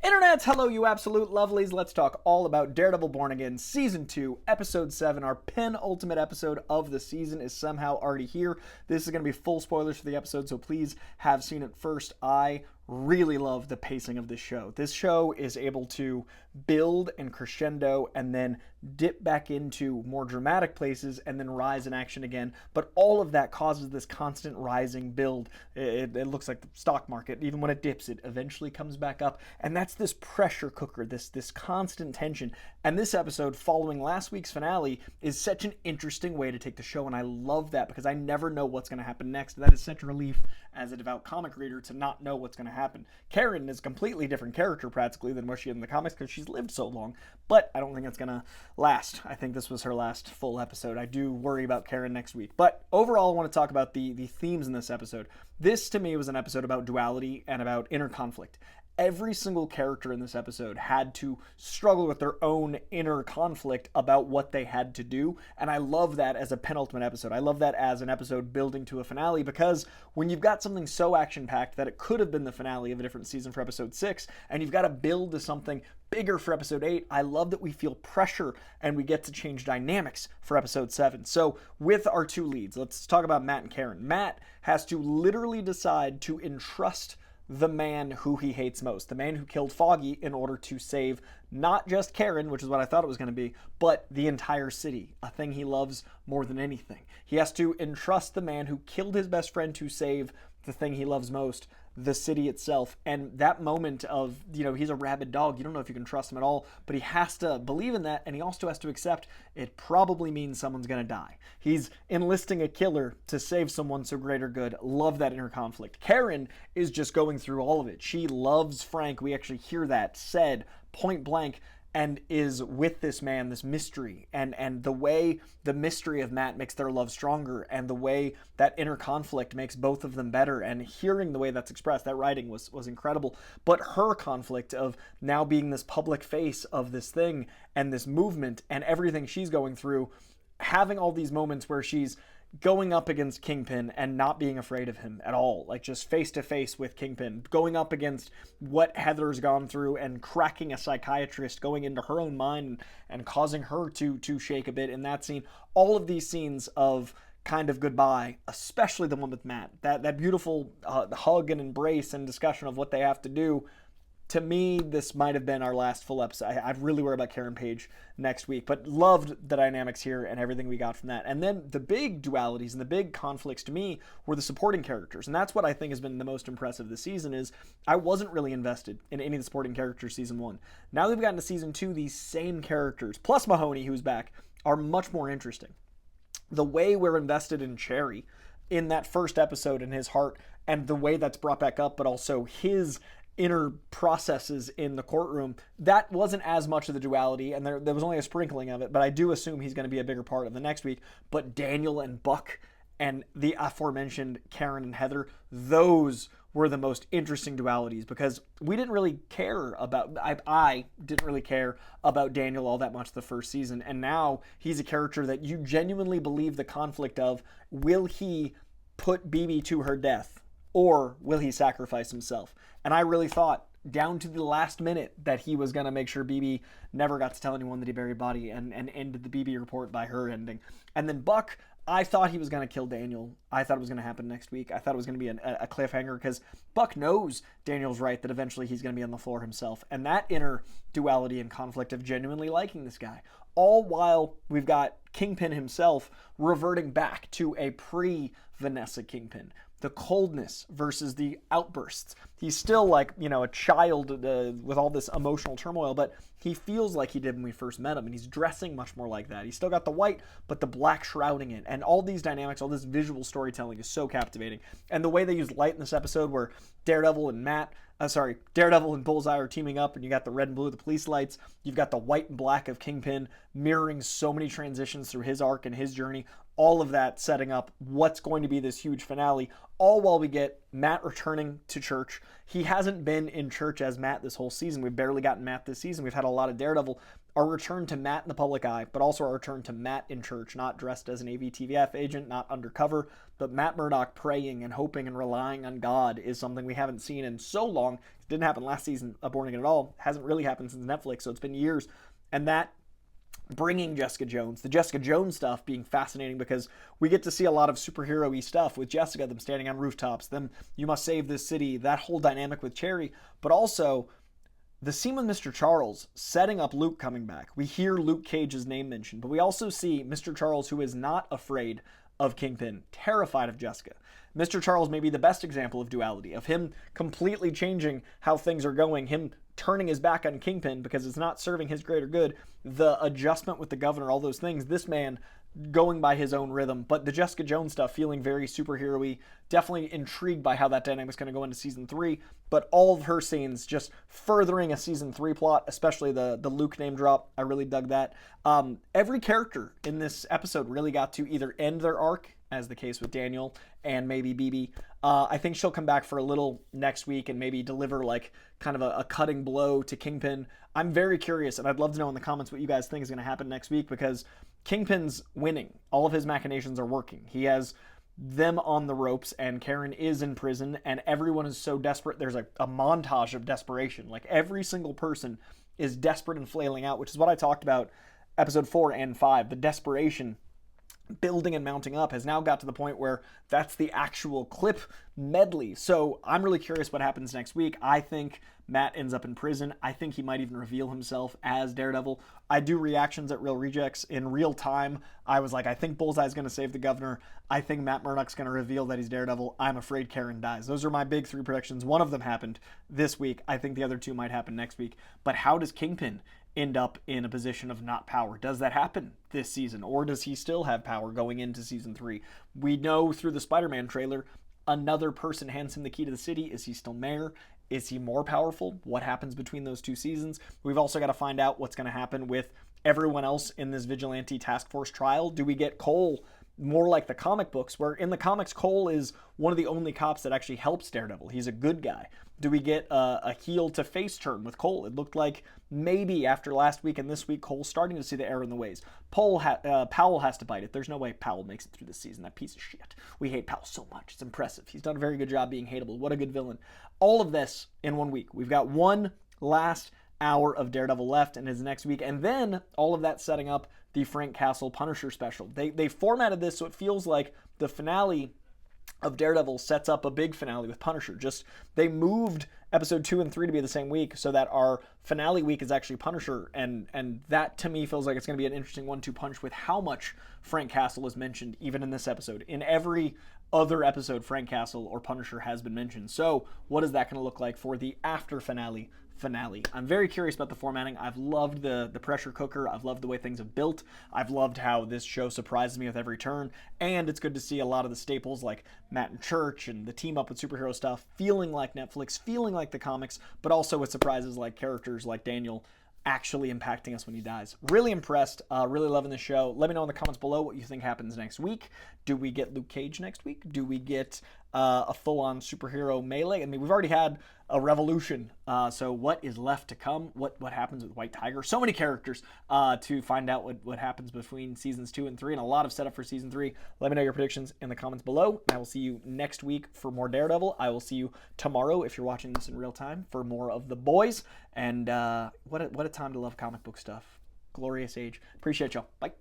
Internets, hello you absolute lovelies. Let's talk all about Daredevil Born Again Season 2, Episode 7. Our penultimate episode of the season is somehow already here. This is going to be full spoilers for the episode, so please have seen it first. I really love the pacing of this show. This show is able to build and crescendo and then dip back into more dramatic places and then rise in action again. But all of that causes this constant rising build. It looks like the stock market. Even when it dips, it eventually comes back up. And that's this pressure cooker, this constant tension. And this episode, following last week's finale, is such an interesting way to take the show. And I love that because I never know what's going to happen next. That is such a relief as a devout comic reader to not know what's going to happen. Karen is a completely different character practically than what she is in the comics because she's lived so long, but I don't think it's going to last. I think this was her last full episode. I do worry about Karen next week, but overall I want to talk about the themes in this episode. This to me was an episode about duality and about inner conflict. Every single character in this episode had to struggle with their own inner conflict about what they had to do, and I love that as a penultimate episode. I love that as an episode building to a finale, because when you've got something so action-packed that it could have been the finale of a different season for episode 6, and you've got to build to something bigger for episode 8, I love that we feel pressure and we get to change dynamics for episode 7. So with our two leads, let's talk about Matt and Karen. Matt has to literally decide to entrust the man who he hates most, the man who killed Foggy, in order to save not just Karen, which is what I thought it was going to be, but the entire city, a thing he loves more than anything. He has to entrust the man who killed his best friend to save the thing he loves most, the city itself. And that moment of, he's a rabid dog. You don't know if you can trust him at all, but he has to believe in that, and he also has to accept it probably means someone's going to die. He's enlisting a killer to save someone so greater good. Love that inner conflict. Karen is just going through all of it. She loves Frank. We actually hear that said point blank, and is with this man, this mystery, and the way the mystery of Matt makes their love stronger, and the way that inner conflict makes both of them better, and hearing the way that's expressed, that writing was incredible. But her conflict of now being this public face of this thing and this movement and everything she's going through, having all these moments where she's going up against Kingpin and not being afraid of him at all, like just face to face with Kingpin, going up against what Heather's gone through and cracking a psychiatrist, going into her own mind and causing her to shake a bit in that scene. All of these scenes of kind of goodbye, especially the one with Matt, that beautiful hug and embrace and discussion of what they have to do. To me, this might have been our last full episode. I really worry about Karen Page next week, but loved the dynamics here and everything we got from that. And then the big dualities and the big conflicts to me were the supporting characters. And that's what I think has been the most impressive this season is I wasn't really invested in any of the supporting characters season 1. Now that we've gotten to season 2, these same characters, plus Mahoney, who's back, are much more interesting. The way we're invested in Cherry in that first episode in his heart, and the way that's brought back up, but also his inner processes in the courtroom, that wasn't as much of the duality, and there was only a sprinkling of it, but I do assume he's going to be a bigger part of the next week. But Daniel and Buck and the aforementioned Karen and Heather, those were the most interesting dualities, because we didn't really care about, I didn't really care about Daniel all that much the first season, and now he's a character that you genuinely believe the conflict of, will he put BB to her death, or will he sacrifice himself? And I really thought, down to the last minute, that he was going to make sure BB never got to tell anyone that he buried body, and ended the BB report by her ending. And then Buck, I thought he was going to kill Daniel. I thought it was going to happen next week. I thought it was going to be a cliffhanger, because Buck knows Daniel's right, that eventually he's going to be on the floor himself. And that inner duality and conflict of genuinely liking this guy. All while we've got Kingpin himself reverting back to a pre-Vanessa Kingpin. The coldness versus the outbursts. He's still like, a child with all this emotional turmoil, but he feels like he did when we first met him, and he's dressing much more like that. He's still got the white, but the black shrouding it. And all these dynamics, all this visual storytelling is so captivating. And the way they use light in this episode, where Daredevil and Bullseye are teaming up, and you got the red and blue, the police lights. You've got the white and black of Kingpin mirroring so many transitions through his arc and his journey. All of that setting up what's going to be this huge finale, all while we get Matt returning to church. He hasn't been in church as Matt this whole season. We've barely gotten Matt this season. We've had a lot of Daredevil. Our return to Matt in the public eye, but also our return to Matt in church, not dressed as an AVTVF agent, not undercover, but Matt Murdock praying and hoping and relying on God is something we haven't seen in so long. Didn't happen last season of Born Again at all. Hasn't really happened since Netflix, so it's been years. And that bringing Jessica Jones, the Jessica Jones stuff being fascinating because we get to see a lot of superhero-y stuff with Jessica, them standing on rooftops, them, you must save this city, that whole dynamic with Cherry, but also the scene with Mr. Charles setting up Luke coming back. We hear Luke Cage's name mentioned, but we also see Mr. Charles, who is not afraid of Kingpin, terrified of Jessica. Mr. Charles may be the best example of duality, of him completely changing how things are going, him turning his back on Kingpin because it's not serving his greater good, the adjustment with the governor, all those things, this man going by his own rhythm. But the Jessica Jones stuff feeling very superhero-y, definitely intrigued by how that dynamic's going to go into season 3, but all of her scenes just furthering a season 3 plot, especially the Luke name drop. I really dug that. Every character in this episode really got to either end their arc, as the case with Daniel and maybe BB. I think she'll come back for a little next week and maybe deliver like kind of a cutting blow to Kingpin. I'm very curious, and I'd love to know in the comments what you guys think is going to happen next week, because Kingpin's winning. All of his machinations are working. He has them on the ropes, and Karen is in prison, and everyone is so desperate. There's a montage of desperation. Like every single person is desperate and flailing out, which is what I talked about episode 4 and 5. The desperation building and mounting up has now got to the point where that's the actual clip medley. So I'm really curious what happens next week. I think Matt ends up in prison. I think he might even reveal himself as Daredevil. I do reactions at Real Rejects in real time. I was like, I think Bullseye's going to save the governor. I think Matt Murdock's going to reveal that he's Daredevil. I'm afraid Karen dies. Those are my big 3 predictions. One of them happened this week. I think the other 2 might happen next week. But how does Kingpin end up in a position of not power? Does that happen this season, or does he still have power going into season 3? We know through the Spider-Man trailer, another person hands him the key to the city. Is he still mayor? Is he more powerful? What happens between those 2 seasons? We've also got to find out what's going to happen with everyone else in this vigilante task force trial. Do we get Cole more like the comic books, where in the comics Cole is one of the only cops that actually helps Daredevil? He's a good guy. Do we get a heel to face turn with Cole? It looked like maybe after last week and this week, Cole's starting to see the error in the ways. Powell has to bite it. There's no way Powell makes it through this season. That piece of shit. We hate Powell so much. It's impressive. He's done a very good job being hateable. What a good villain. All of this in 1 week. We've got one last hour of Daredevil left in his next week, and then all of that setting up the Frank Castle Punisher special. They formatted this so it feels like the finale of Daredevil sets up a big finale with Punisher. Just they moved episode 2 and 3 to be the same week so that our finale week is actually Punisher, and that to me feels like it's going to be an interesting 1-2 punch with how much Frank Castle is mentioned even in this episode. In every other episode, Frank Castle or Punisher has been mentioned. So what is that going to look like for the after finale? I'm very curious about the formatting. I've loved the pressure cooker. I've loved the way things have built. I've loved how this show surprises me with every turn. And it's good to see a lot of the staples like Matt and Church and the team up with superhero stuff feeling like Netflix, feeling like the comics, but also with surprises like characters like Daniel actually impacting us when he dies. Really impressed. Really loving the show. Let me know in the comments below what you think happens next week. Do we get Luke Cage next week? Do we get a full-on superhero melee? I mean, we've already had a revolution. So what is left to come? What happens with White Tiger? So many characters to find out what happens between seasons 2 and 3, and a lot of setup for season 3. Let me know your predictions in the comments below. And I will see you next week for more Daredevil. I will see you tomorrow if you're watching this in real time for more of The Boys. And what a time to love comic book stuff. Glorious age. Appreciate y'all. Bye.